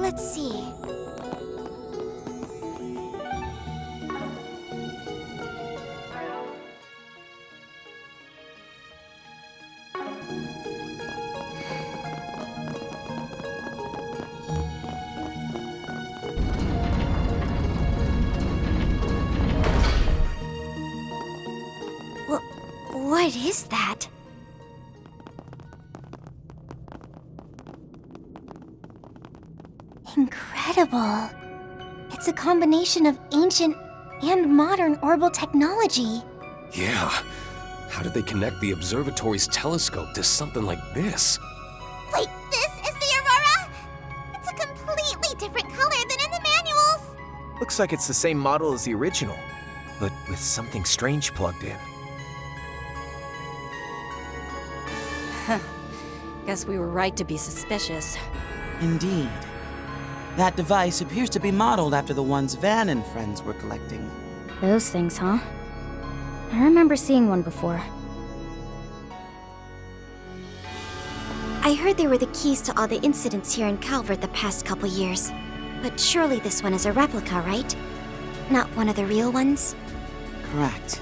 Let's see. What is that? Incredible. It's a combination of ancient and modern orbital technology. Yeah. How did they connect the observatory's telescope to something like this? Wait, this is the Aurora? It's a completely different color than in the manuals. Looks like it's the same model as the original, but with something strange plugged in. Guess we were right to be suspicious. Indeed. That device appears to be modeled after the ones Van and friends were collecting. Those things, huh? I remember seeing one before. I heard they were the keys to all the incidents here in Calvert the past couple years. But surely this one is a replica, right? Not one of the real ones? Correct.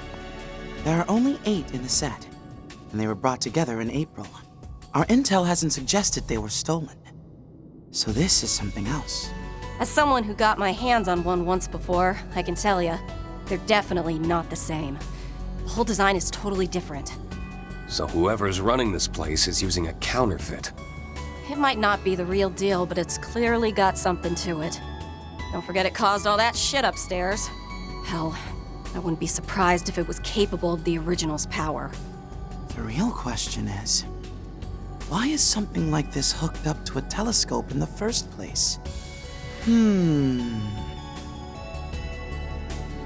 There are only 8 in the set, and they were brought together in April. Our intel hasn't suggested they were stolen. So this is something else. As someone who got my hands on one once before, I can tell ya, they're definitely not the same. The whole design is totally different. So whoever's running this place is using a counterfeit. It might not be the real deal, but it's clearly got something to it. Don't forget it caused all that shit upstairs. Hell, I wouldn't be surprised if it was capable of the original's power. The real question is, why is something like this hooked up to a telescope in the first place?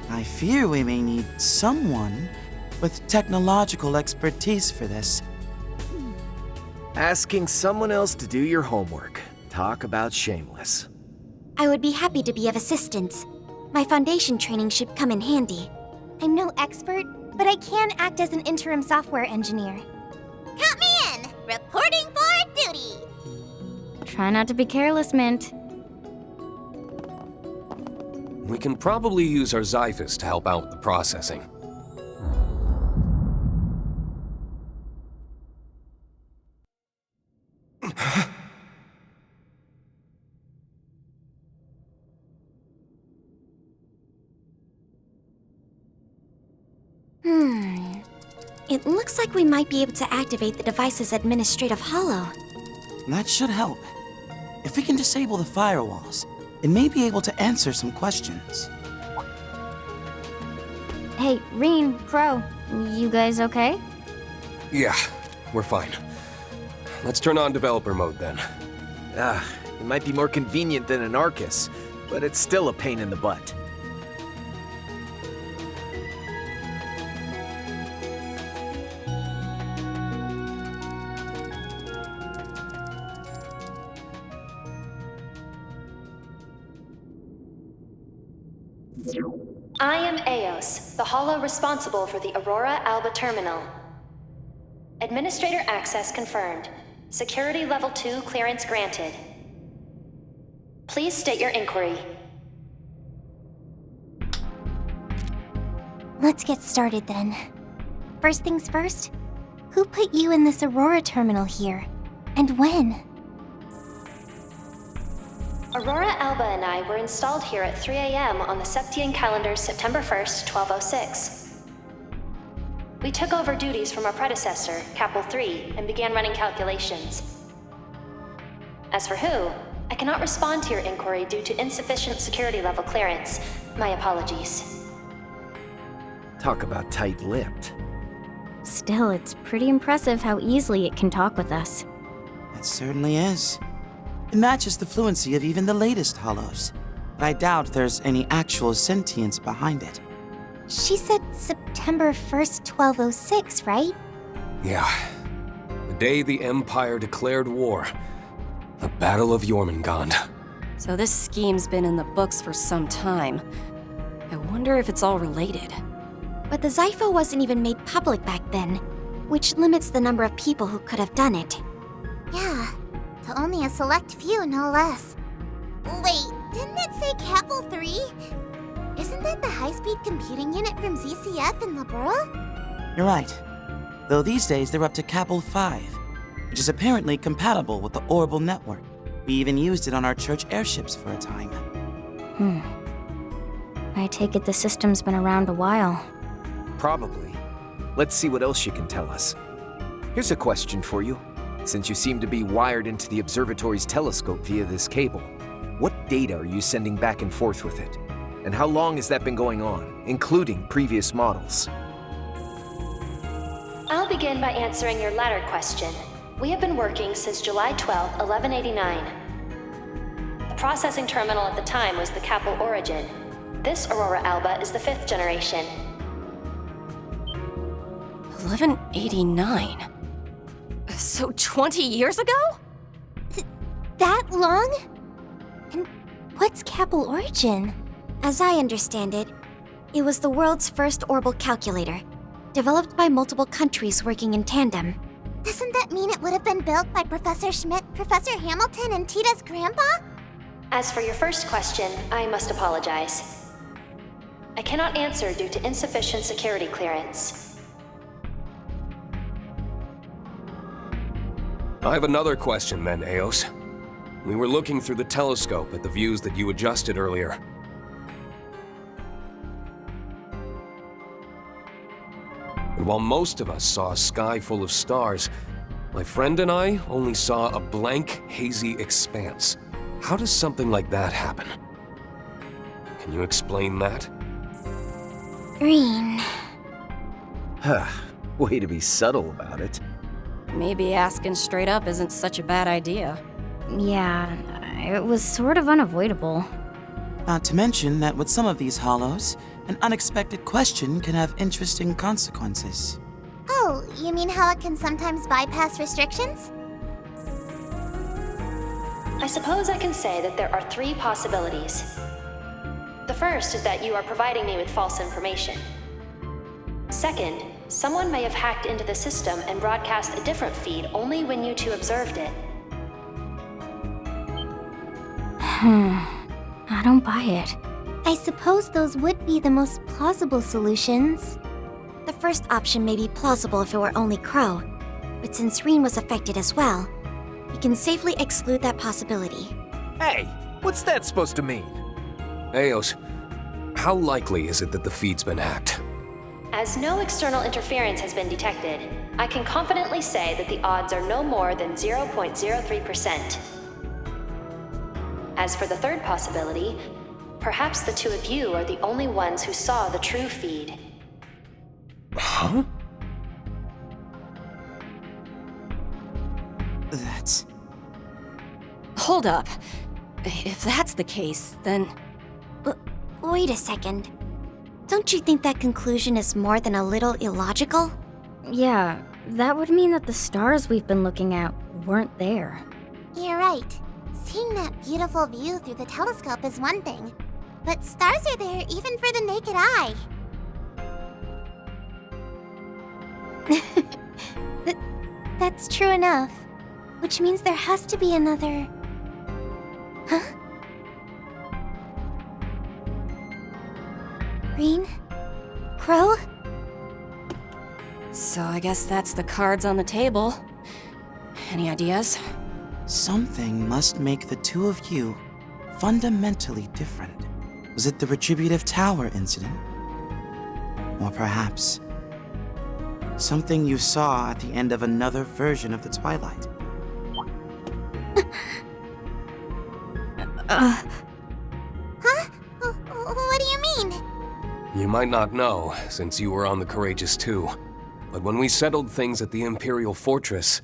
I fear we may need someone with technological expertise for this. Asking someone else to do your homework. Talk about shameless. I would be happy to be of assistance. My foundation training should come in handy. I'm no expert, but I can act as an interim software engineer. Count me in! Reporting for duty! Try not to be careless, Mint. We can probably use our Xiphus to help out with the processing. It looks like we might be able to activate the device's administrative holo. That should help. If we can disable the firewalls, it may be able to answer some questions. Hey, Rean, Crow, you guys okay? Yeah, we're fine. Let's turn on developer mode then. It might be more convenient than an Arcus, but it's still a pain in the butt. I am Eos, the holo responsible for the Aurora Alba terminal. Administrator access confirmed. Security level 2 clearance granted. Please state your inquiry. Let's get started then. First things first, who put you in this Aurora terminal here? And when? Aurora Alba and I were installed here at 3 a.m. on the Septian calendar's September 1st, 1206. We took over duties from our predecessor, Capel 3, and began running calculations. As for who, I cannot respond to your inquiry due to insufficient security level clearance. My apologies. Talk about tight-lipped. Still, it's pretty impressive how easily it can talk with us. It certainly is. It matches the fluency of even the latest holos, but I doubt there's any actual sentience behind it. She said September 1st, 1206, right? Yeah. The day the Empire declared war. The Battle of Jormungand. So this scheme's been in the books for some time. I wonder if it's all related. But the Xiphos wasn't even made public back then, which limits the number of people who could have done it. Yeah, to only a select few, no less. Wait, didn't it say Capel 3? Isn't that the high-speed computing unit from ZCF in Labura? You're right. Though these days they're up to Capel 5, which is apparently compatible with the Orbital network. We even used it on our church airships for a time. I take it the system's been around a while. Probably. Let's see what else you can tell us. Here's a question for you. Since you seem to be wired into the observatory's telescope via this cable, what data are you sending back and forth with it? And how long has that been going on, including previous models? I'll begin by answering your latter question. We have been working since July 12, 1189. The processing terminal at the time was the Capel Origin. This Aurora Alba is the 5th generation. 1189? So 20 years ago? That long? And what's Capel Origin? As I understand it, it was the world's first orbital calculator, developed by multiple countries working in tandem. Doesn't that mean it would have been built by Professor Schmidt, Professor Hamilton, and Tita's grandpa? As for your first question, I must apologize. I cannot answer due to insufficient security clearance. I have another question then, Eos. We were looking through the telescope at the views that you adjusted earlier. And while most of us saw a sky full of stars, my friend and I only saw a blank, hazy expanse. How does something like that happen? Can you explain that? Rean. Way to be subtle about it. Maybe asking straight up isn't such a bad idea. Yeah, it was sort of unavoidable. Not to mention that with some of these hollows, an unexpected question can have interesting consequences. Oh, you mean how it can sometimes bypass restrictions? I suppose I can say that there are 3 possibilities. The first is that you are providing me with false information. Second, someone may have hacked into the system and broadcast a different feed only when you two observed it. I don't buy it. I suppose those would be the most plausible solutions. The first option may be plausible if it were only Crow, but since Rean was affected as well, we can safely exclude that possibility. Hey, what's that supposed to mean? Eos, how likely is it that the feed's been hacked? As no external interference has been detected, I can confidently say that the odds are no more than 0.03%. As for the third possibility, perhaps the two of you are the only ones who saw the true feed. Huh? That's... Hold up. If that's the case, then... Wait a second. Don't you think that conclusion is more than a little illogical? Yeah, that would mean that the stars we've been looking at weren't there. You're right. Seeing that beautiful view through the telescope is one thing, but stars are there even for the naked eye. That's true enough. Which means there has to be another... Huh? Rean? Crow? So I guess that's the cards on the table. Any ideas? Something must make the two of you fundamentally different. Was it the Retributive Tower incident? Or perhaps something you saw at the end of another version of the Twilight? Huh? What do you mean? You might not know, since you were on the Courageous too, but when we settled things at the Imperial Fortress,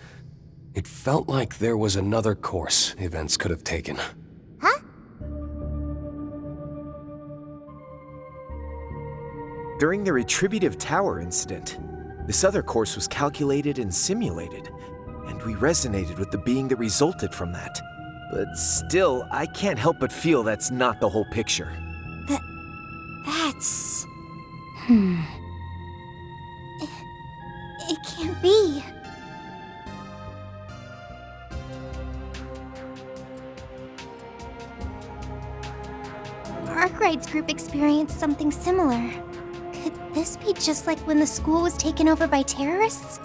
it felt like there was another course events could have taken. Huh? During the Retributive Tower incident, this other course was calculated and simulated, and we resonated with the being that resulted from that. But still, I can't help but feel that's not the whole picture. That's... It can't be. Arkwright's group experienced something similar. Could this be just like when the school was taken over by terrorists?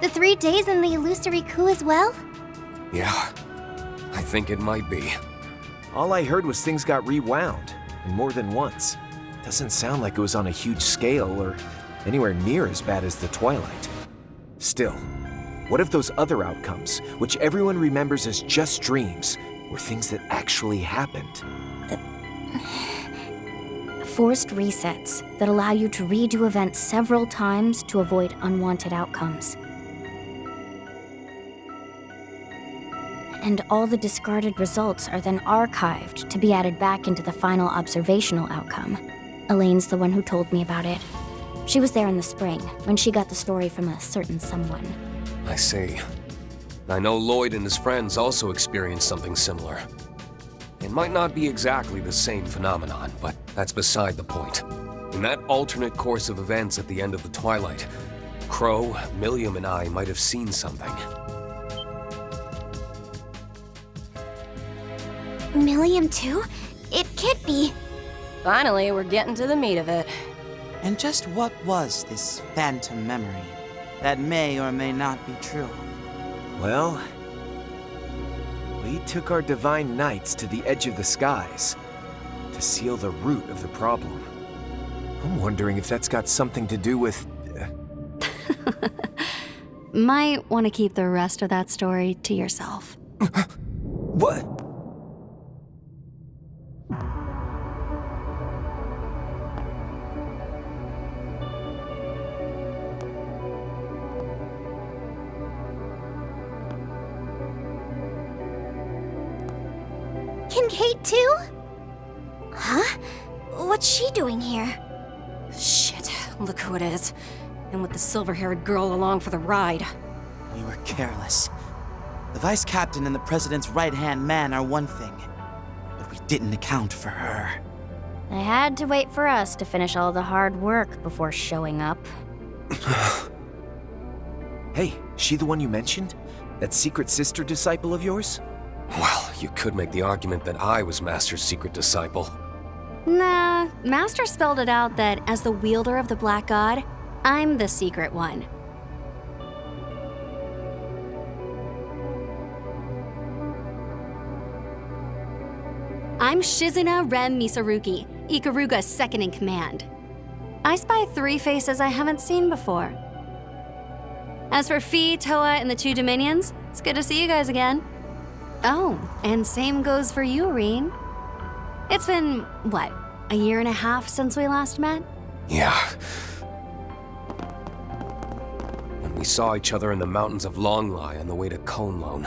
The 3 days in the illusory coup as well? Yeah, I think it might be. All I heard was things got rewound, and more than once. Doesn't sound like it was on a huge scale or anywhere near as bad as the Twilight. Still, what if those other outcomes, which everyone remembers as just dreams, were things that actually happened? Forced resets that allow you to redo events several times to avoid unwanted outcomes. And all the discarded results are then archived to be added back into the final observational outcome. Elaine's the one who told me about it. She was there in the spring, when she got the story from a certain someone. I see. I know Lloyd and his friends also experienced something similar. It might not be exactly the same phenomenon, but that's beside the point. In that alternate course of events at the end of the Twilight, Crow, Milliam, and I might have seen something. Milliam too? It can't be. Finally, we're getting to the meat of it. And just what was this phantom memory that may or may not be true? Well, we took our divine knights to the edge of the skies to seal the root of the problem. I'm wondering if that's got something to do with... Might want to keep the rest of that story to yourself. What? Kincaid too? Huh? What's she doing here? Shit, look who it is. And with the silver-haired girl along for the ride. We were careless. The vice captain and the president's right-hand man are one thing, but we didn't account for her. I had to wait for us to finish all the hard work before showing up. Hey, she the one you mentioned? That secret sister disciple of yours? Well, you could make the argument that I was Master's secret disciple. Nah, Master spelled it out that as the wielder of the Black God, I'm the secret one. I'm Shizuna Rem Misaruki, Ikaruga's second in command. I spy 3 faces I haven't seen before. As for Fi, Toa, and the 2 Dominions, it's good to see you guys again. Oh, and same goes for you, Rean. It's been, what, a year and a half since we last met? Yeah. When we saw each other in the mountains of Longlai on the way to Conlone.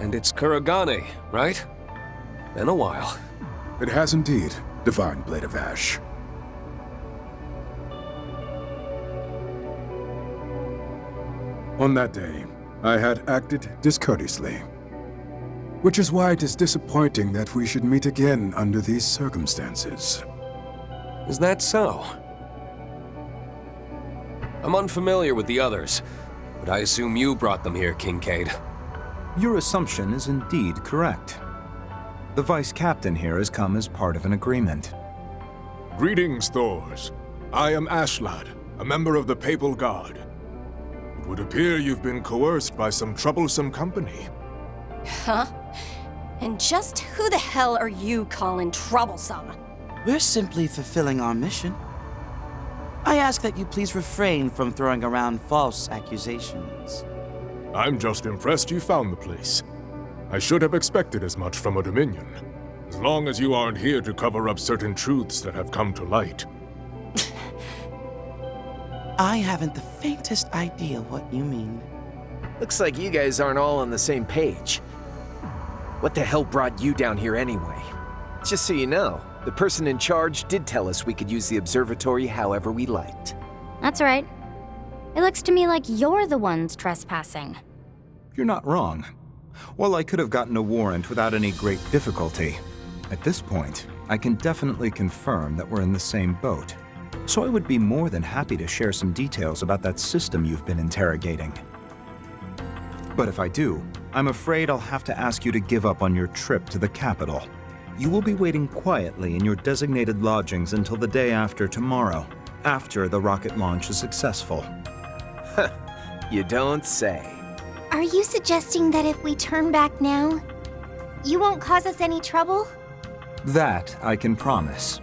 And it's Kuragane, right? Been a while. It has indeed, Divine Blade of Ash. On that day, I had acted discourteously. Which is why it is disappointing that we should meet again under these circumstances. Is that so? I'm unfamiliar with the others, but I assume you brought them here, Kincaid. Your assumption is indeed correct. The Vice Captain here has come as part of an agreement. Greetings, Thors. I am Ashlad, a member of the Papal Guard. It would appear you've been coerced by some troublesome company. Huh? And just who the hell are you calling troublesome? We're simply fulfilling our mission. I ask that you please refrain from throwing around false accusations. I'm just impressed you found the place. I should have expected as much from a Dominion. As long as you aren't here to cover up certain truths that have come to light. I haven't the faintest idea what you mean. Looks like you guys aren't all on the same page. What the hell brought you down here anyway? Just so you know, the person in charge did tell us we could use the observatory however we liked. That's right. It looks to me like you're the ones trespassing. You're not wrong. While I could have gotten a warrant without any great difficulty, at this point, I can definitely confirm that we're in the same boat. So I would be more than happy to share some details about that system you've been interrogating. But if I do, I'm afraid I'll have to ask you to give up on your trip to the capital. You will be waiting quietly in your designated lodgings until the day after tomorrow, after the rocket launch is successful. You don't say. Are you suggesting that if we turn back now, you won't cause us any trouble? That I can promise.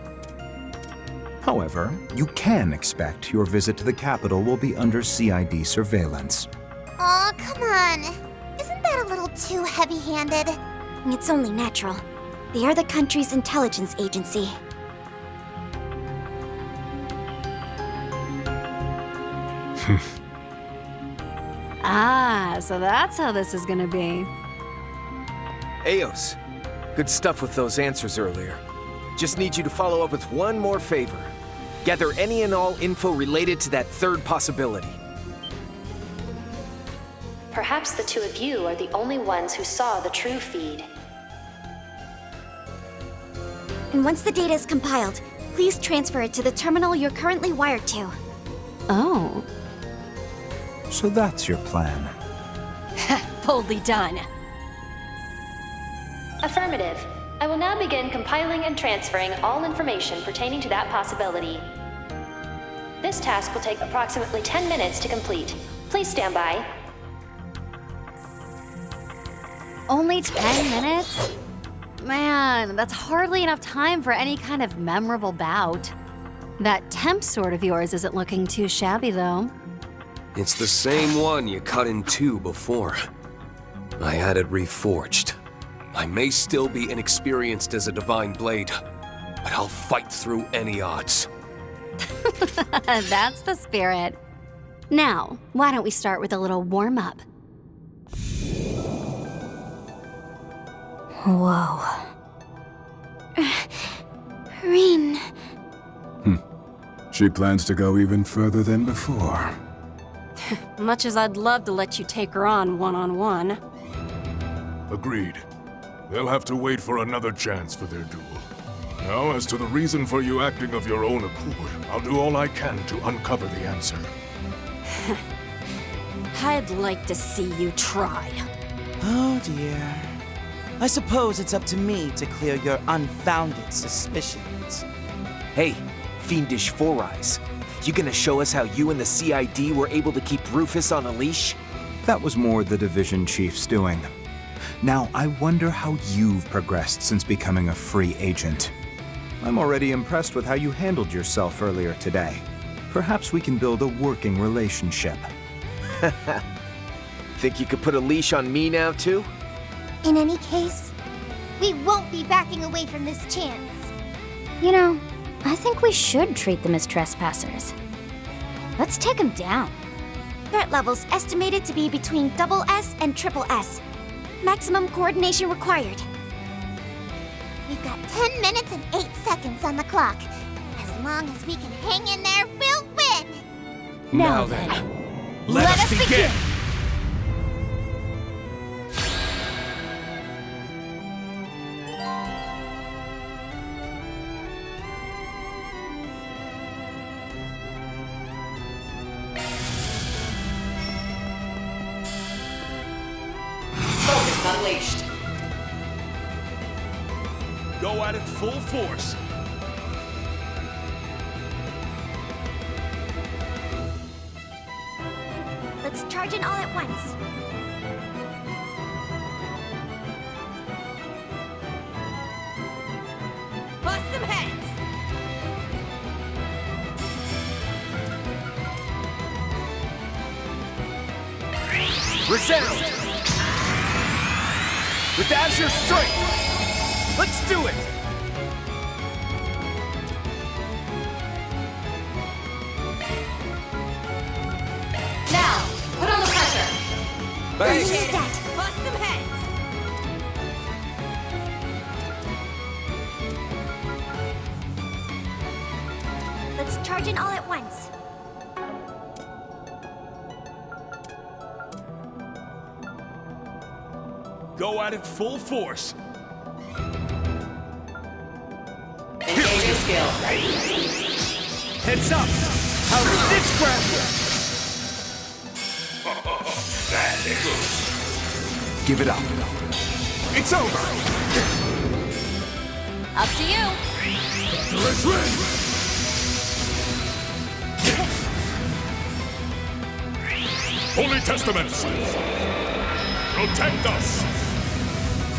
However, you can expect your visit to the capital will be under CID surveillance. Aw, come on. Isn't that a little too heavy-handed? It's only natural. They are the country's intelligence agency. Ah, so that's how this is gonna be. Eos, good stuff with those answers earlier. Just need you to follow up with one more favor. Gather any and all info related to that third possibility. Perhaps the two of you are the only ones who saw the true feed. And once the data is compiled, please transfer it to the terminal you're currently wired to. Oh. So that's your plan. Boldly done. Affirmative. I will now begin compiling and transferring all information pertaining to that possibility. This task will take approximately 10 minutes to complete. Please stand by. Only 10 minutes? Man, that's hardly enough time for any kind of memorable bout. That temp sword of yours isn't looking too shabby, though. It's the same one you cut in two before. I had it reforged. I may still be inexperienced as a divine blade, but I'll fight through any odds. That's the spirit. Now, why don't we start with a little warm-up? Whoa. Rean. She plans to go even further than before. Much as I'd love to let you take her on one-on-one. Agreed. They'll have to wait for another chance for their duel. Now, as to the reason for you acting of your own accord, I'll do all I can to uncover the answer. I'd like to see you try. Oh dear. I suppose it's up to me to clear your unfounded suspicions. Hey, Fiendish Four Eyes. You gonna show us how you and the CID were able to keep Rufus on a leash? That was more the division chief's doing. Now, I wonder how you've progressed since becoming a free agent. I'm already impressed with how you handled yourself earlier today. Perhaps we can build a working relationship. Think you could put a leash on me now, too? In any case, we won't be backing away from this chance. You know, I think we should treat them as trespassers. Let's take them down. Threat levels estimated to be between SS and SS. Maximum coordination required. We've got 10 minutes and 8 seconds on the clock. As long as we can hang in there, we'll win! Now then, let us begin! Unleashed. Go at it full force. Let's charge in all at once. Bust some heads! Resound! With Azure Strength! Let's do it! Now, put on the pressure. Thanks. That. Bust some heads! Let's charge in all at once. Go at it full force. Engage your skill. Heads up! How's this grab? That is Give it up. It's over! Up to you. Holy Testaments! Protect us!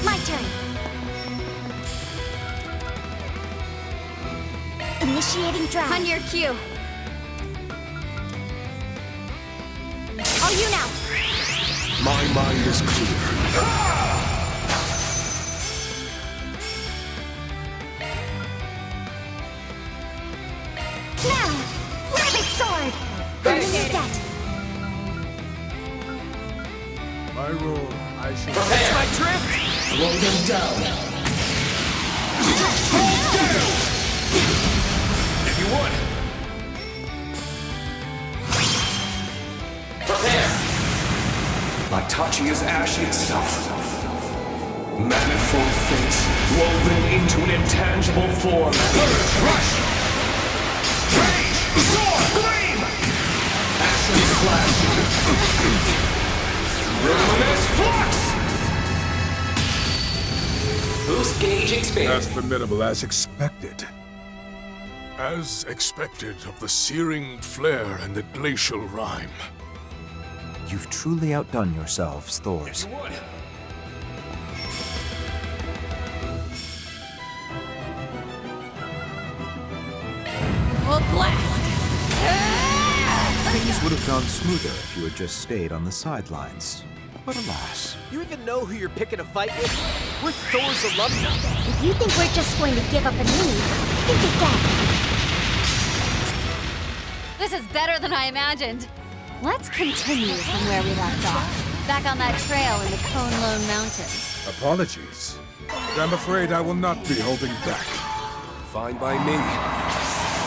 My turn. Initiating drive. On your cue. All you now. My mind is clear. Now, rabbit sword. Get. My rule, I shall... That's my trip! Slow them down. If you would. Prepare! Like touching his ash itself. Manifold fates woven into an intangible form. Rush! Rage! Sword! Gleam! Action slash! Luminous flux! Boost gauge As expands. formidable as expected. As expected of the searing flare and the glacial rime. You've truly outdone yourselves, Thors. You would. Full blast. Things would have gone smoother if you had just stayed on the sidelines. But alas. You even know who you're picking a fight with? We're Thor's alumni. If you think we're just going to give up and leave, think again. This is better than I imagined. Let's continue from where we left off. Back on that trail in the Cone Lone Mountains. Apologies. I'm afraid I will not be holding back. Fine by me.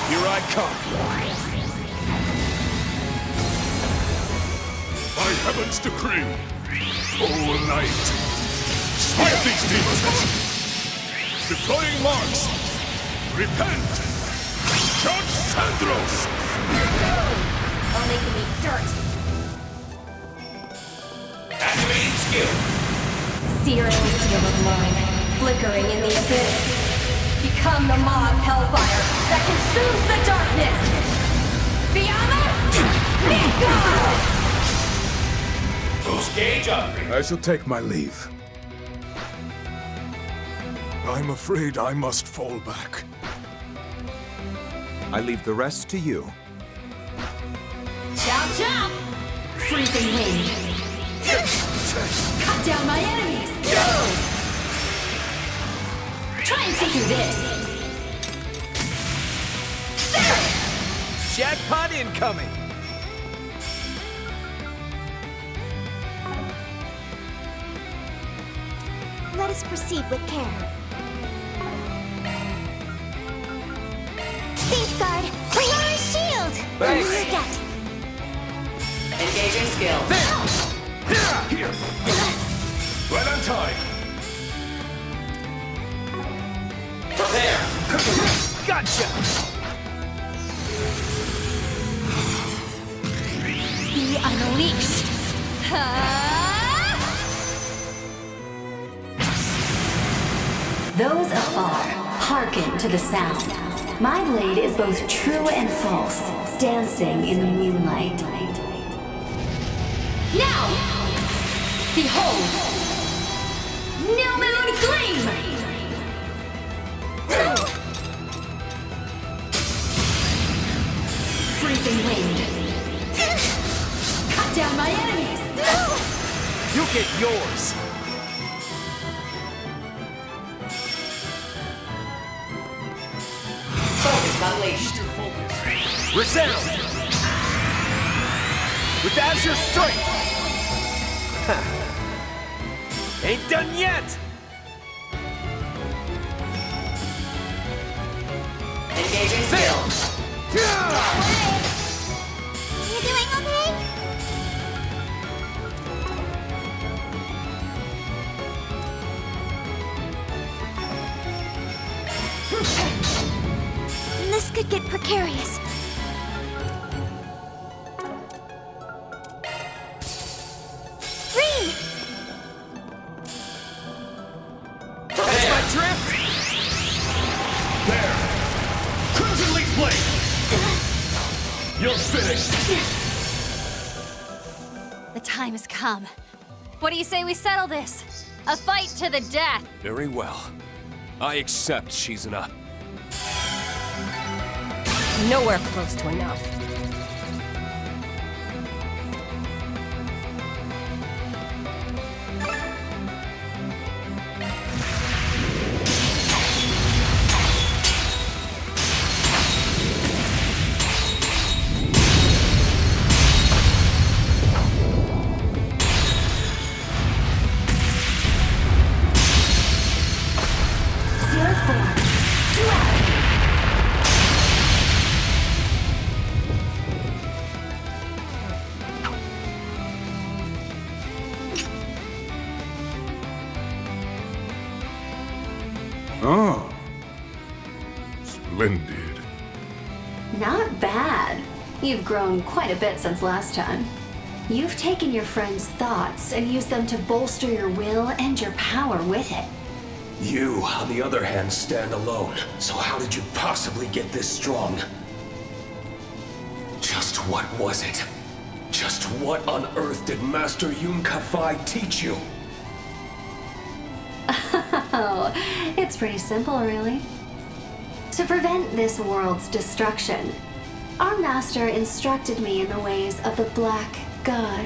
Here I come. By heaven's decree, whole night. Smite these demons! Deploying marks! Repent! Judge Sandros! All making me dirt. Activating skill. Searing seal of mine, flickering in the abyss. Become the maw of hellfire that consumes the darkness. Beyond Midgard! Boost gauge upgrade. I shall take my leave. I'm afraid I must fall back. I leave the rest to you. Chop chop! Freezing wind. Cut down my enemies! Go! Try and see through this! Jackpot incoming! Let us proceed with care. Safeguard! Polaris shield! Get. Engaging skill. Here. Right on time. Prepare. Gotcha! Be unleashed. Those afar, hearken to the sound. My blade is both true and false, dancing in the moonlight. Now! Behold! New moon gleam! Freezing wind. Cut down my enemies! You'll get yours! Focus unleashed. Resound! With Azure Strike! Ha. Ain't done yet! Engaging skill. You doing okay? This could get precarious. Rean! finished! The time has come. What do you say we settle this? A fight to the death. Very well. I accept, Shizuna. Nowhere close to enough. Oh, Splendid. Not bad. You've grown quite a bit since last time. You've taken your friend's thoughts and used them to bolster your will and your power with it. You, on the other hand, stand alone. So how did you possibly get this strong? Just what was it? Just what on earth did Master Yun Ka-Fai teach you? Oh, it's pretty simple, really. To prevent this world's destruction, our master instructed me in the ways of the Black God.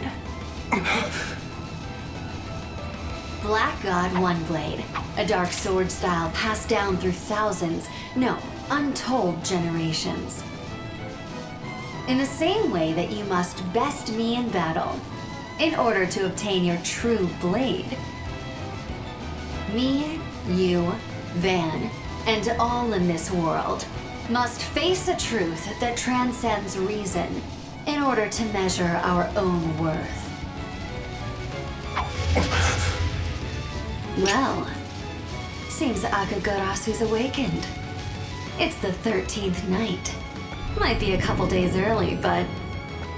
Black God One Blade, a dark sword style passed down through thousands, no, untold generations. In the same way that you must best me in battle, in order to obtain your true blade. Me, you, Van, and all in this world must face a truth that transcends reason in order to measure our own worth. Well, seems Akagarasu's awakened. It's the 13th night. Might be a couple days early, but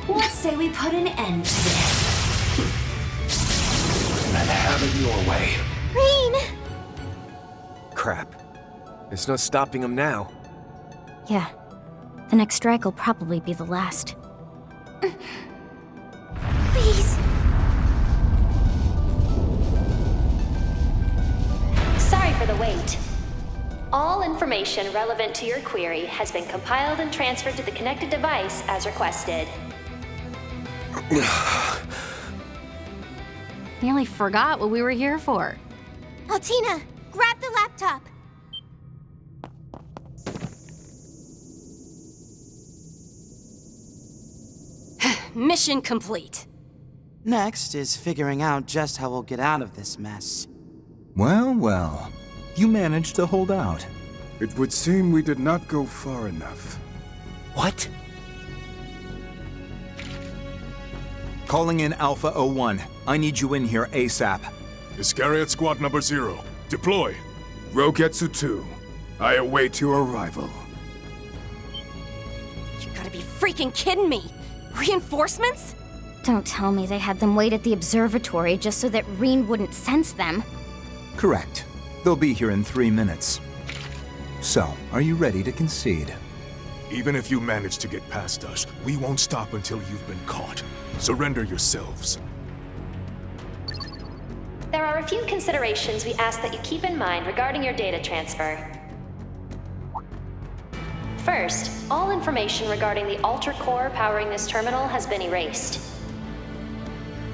let's say we put an end to this. And have it your way. Rean! Crap. There's no stopping him now. Yeah. The next strike will probably be the last. Please! Sorry for the wait. All information relevant to your query has been compiled and transferred to the connected device as requested. Nearly forgot what we were here for. Altina, grab the laptop! Mission complete. Next is figuring out just how we'll get out of this mess. Well, well. You managed to hold out. it would seem we did not go far enough. What? Calling in Alpha 01. I need you in here ASAP. Iscariot Squad number 0. Deploy. Rogetsu 2, I await your arrival. You gotta be freaking kidding me! Reinforcements? Don't tell me they had them wait at the observatory just so that Rean wouldn't sense them. Correct. They'll be here in 3 minutes. So, are you ready to concede? Even if you manage to get past us, we won't stop until you've been caught. Surrender yourselves. There are a few considerations we ask that you keep in mind regarding your data transfer. First, all information regarding the Ultra Core powering this terminal has been erased.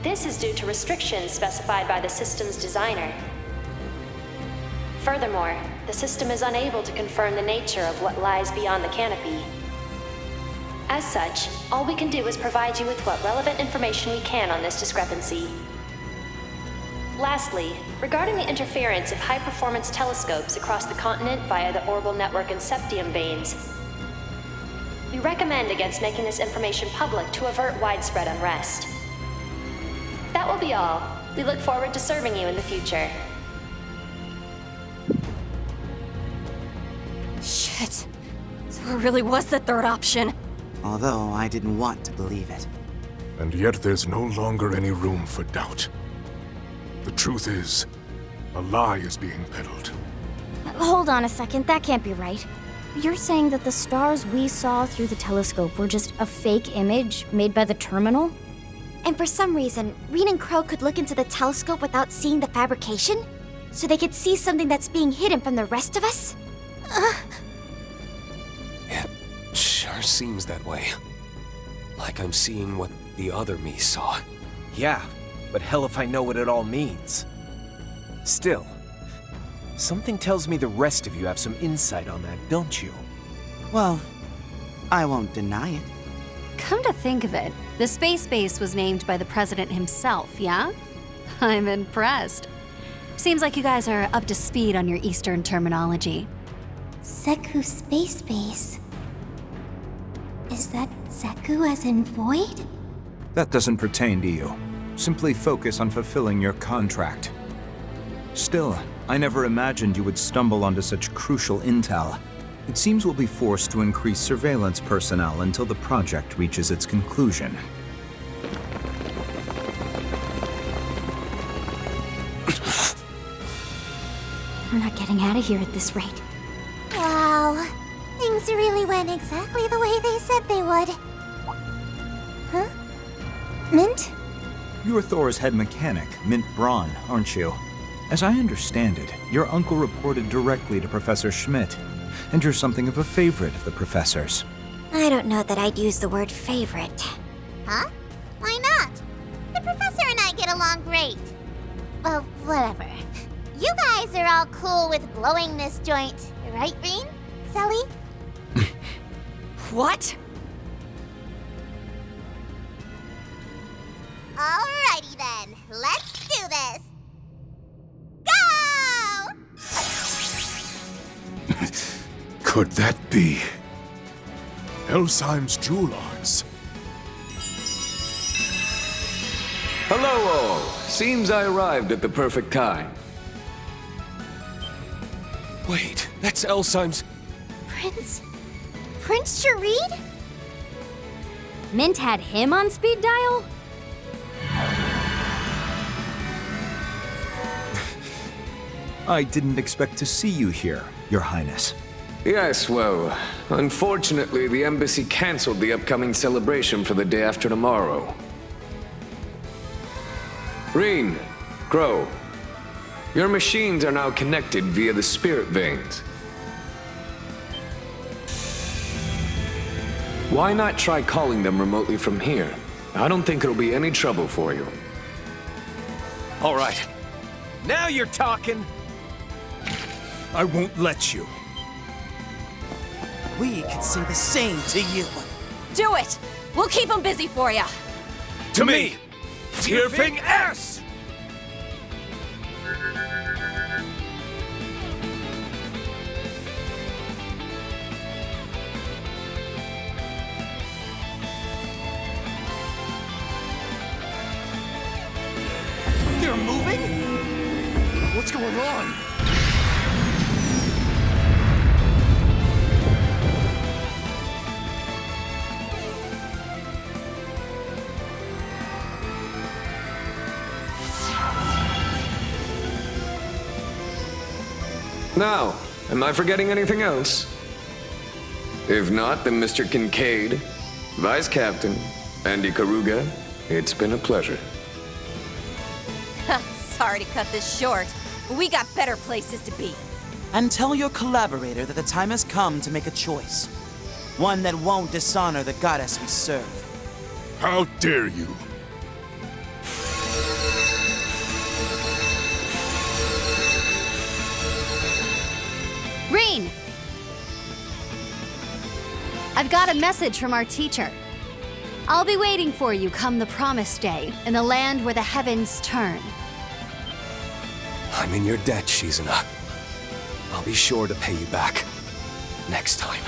This is due to restrictions specified by the system's designer. Furthermore, the system is unable to confirm the nature of what lies beyond the canopy. As such, all we can do is provide you with what relevant information we can on this discrepancy. Lastly, regarding the interference of high-performance telescopes across the continent via the orbital network and septium veins, we recommend against making this information public to avert widespread unrest. That will be all. We look forward to serving you in the future. Shit. So it really was the third option. Although I didn't want to believe it. And yet there's no longer any room for doubt. The truth is, a lie is being peddled. Hold on a second, that can't be right. You're saying that the stars we saw through the telescope were just a fake image made by the terminal? And for some reason, Rean and Crow could look into the telescope without seeing the fabrication? So they could see something that's being hidden from the rest of us? It sure seems that way. Like I'm seeing what the other me saw. Yeah, but hell if I know what it all means. Still, something tells me the rest of you have some insight on that, don't you? Well, I won't deny it. Come to think of it, the space base was named by the president himself, yeah? I'm impressed. Seems like you guys are up to speed on your Eastern terminology. Seku Space Base. Is that Seku as in void? That doesn't pertain to you. Simply focus on fulfilling your contract. Still, I never imagined you would stumble onto such crucial intel. It seems we'll be forced to increase surveillance personnel until the project reaches its conclusion. We're not getting out of here at this rate. Wow. Things really went exactly the way they said they would. Huh? Mint? You're Thor's head mechanic, Mint Braun, aren't you? As I understand it, your uncle reported directly to Professor Schmidt, and you're something of a favorite of the professor's. I don't know that I'd use the word favorite. Huh? Why not? The professor and I get along great. Well, whatever. You guys are all cool with blowing this joint, right, Rean? Sally? What? Alrighty then, let's do this. Go! Could that be? Elsheim's Jewel Arts. Hello all! Seems I arrived at the perfect time. Wait, that's Elsheim's... Prince Sharid? Mint had him on speed dial? I didn't expect to see you here, Your Highness. Yes, well, unfortunately the embassy cancelled the upcoming celebration for the day after tomorrow. Rean, Crow, your machines are now connected via the spirit veins. Why not try calling them remotely from here? I don't think it'll be any trouble for you. All right. Now you're talking! I won't let you. We could say the same to you. Do it! We'll keep them busy for you. To me! Tearfing ass! They're moving? What's going on? Now, am I forgetting anything else? If not, then Mr. Kincaid, Vice Captain, and Ikaruga, it's been a pleasure. Sorry to cut this short, but we got better places to be. And tell your collaborator that the time has come to make a choice. One that won't dishonor the goddess we serve. How dare you? Rean! I've got a message from our teacher. I'll be waiting for you come the promised day in the land where the heavens turn. I'm in your debt, Shizuna. I'll be sure to pay you back. Next time.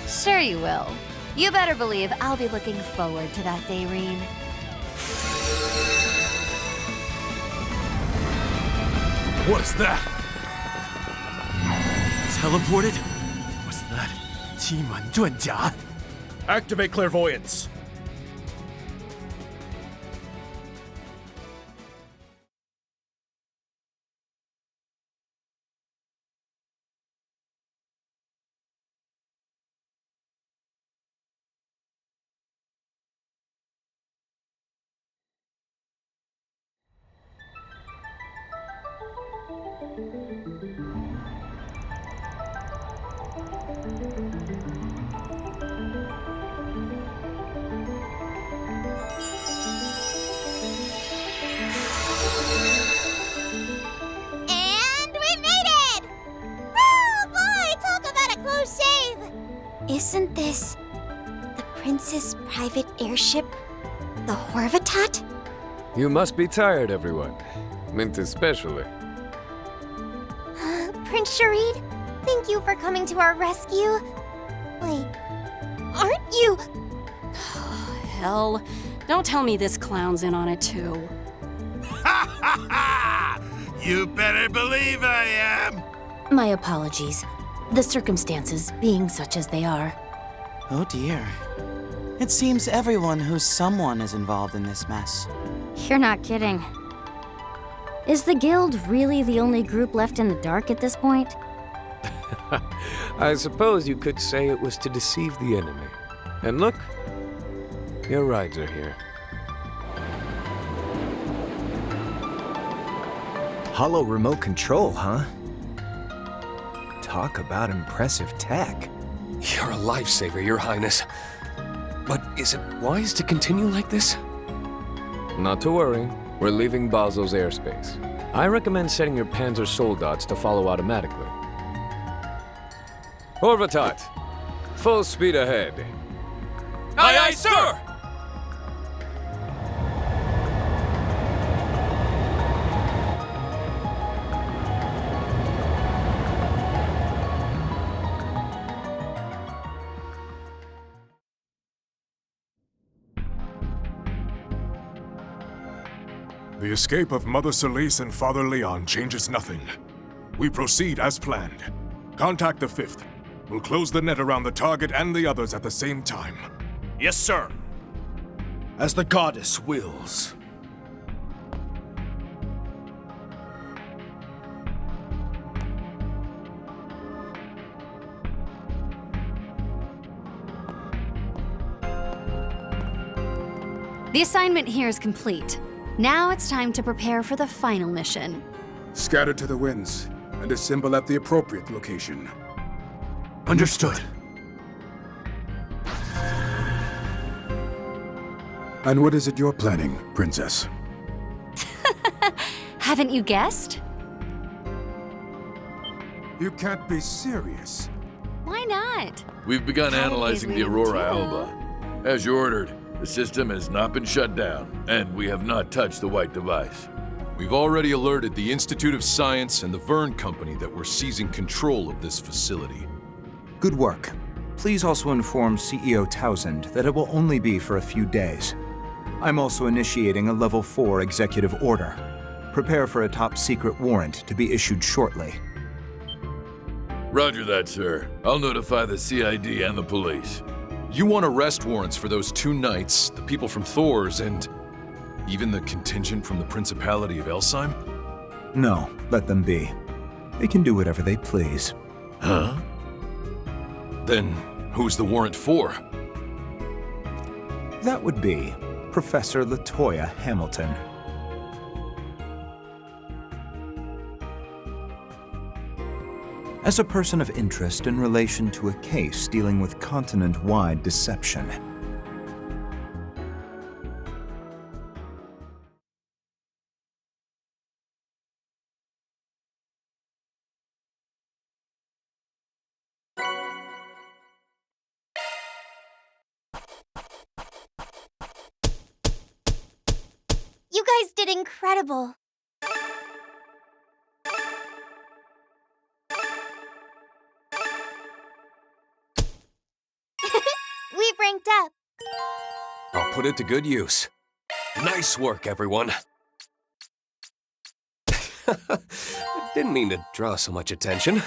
Sure you will. You better believe I'll be looking forward to that day, Rean. What's that? Teleported? What's that? 欺瞒转甲? Activate clairvoyance. Prince's private airship, the Horvatat? You must be tired, everyone. Mint especially. Prince Sharid, thank you for coming to our rescue. Wait, aren't you? Hell, don't tell me this clown's in on it too. You better believe I am! My apologies. The circumstances being such as they are. Oh dear. It seems everyone who's someone is involved in this mess. You're not kidding. Is the Guild really the only group left in the dark at this point? I suppose you could say it was to deceive the enemy. And look, your rides are here. Hollow remote control, huh? Talk about impressive tech. You're a lifesaver, Your Highness. But is it wise to continue like this? Not to worry. We're leaving Basel's airspace. I recommend setting your Panzer Soldats to follow automatically. Horvatat, full speed ahead. Aye, aye, sir! The escape of Mother Celeste and Father Leon changes nothing. We proceed as planned. Contact the 5th. We'll close the net around the target and the others at the same time. Yes, sir. As the goddess wills. The assignment here is complete. Now it's time to prepare for the final mission. Scatter to the winds and assemble at the appropriate location. Understood. And what is it you're planning, Princess? Haven't you guessed? You can't be serious. Why not? We've begun How analyzing the easily Aurora do. Alba. As you ordered, the system has not been shut down, and we have not touched the white device. We've already alerted the Institute of Science and the Verne Company that we're seizing control of this facility. Good work. Please also inform CEO Townsend that it will only be for a few days. I'm also initiating a Level 4 executive order. Prepare for a top-secret warrant to be issued shortly. Roger that, sir. I'll notify the CID and the police. You want arrest warrants for those 2 knights, the people from Thor's, and even the contingent from the Principality of Elsheim? No, let them be. They can do whatever they please. Huh? Then who's the warrant for? That would be Professor Latoya Hamilton. As a person of interest in relation to a case dealing with continent-wide deception. You guys did incredible. We've ranked up. I'll put it to good use. Nice work, everyone. Didn't mean to draw so much attention.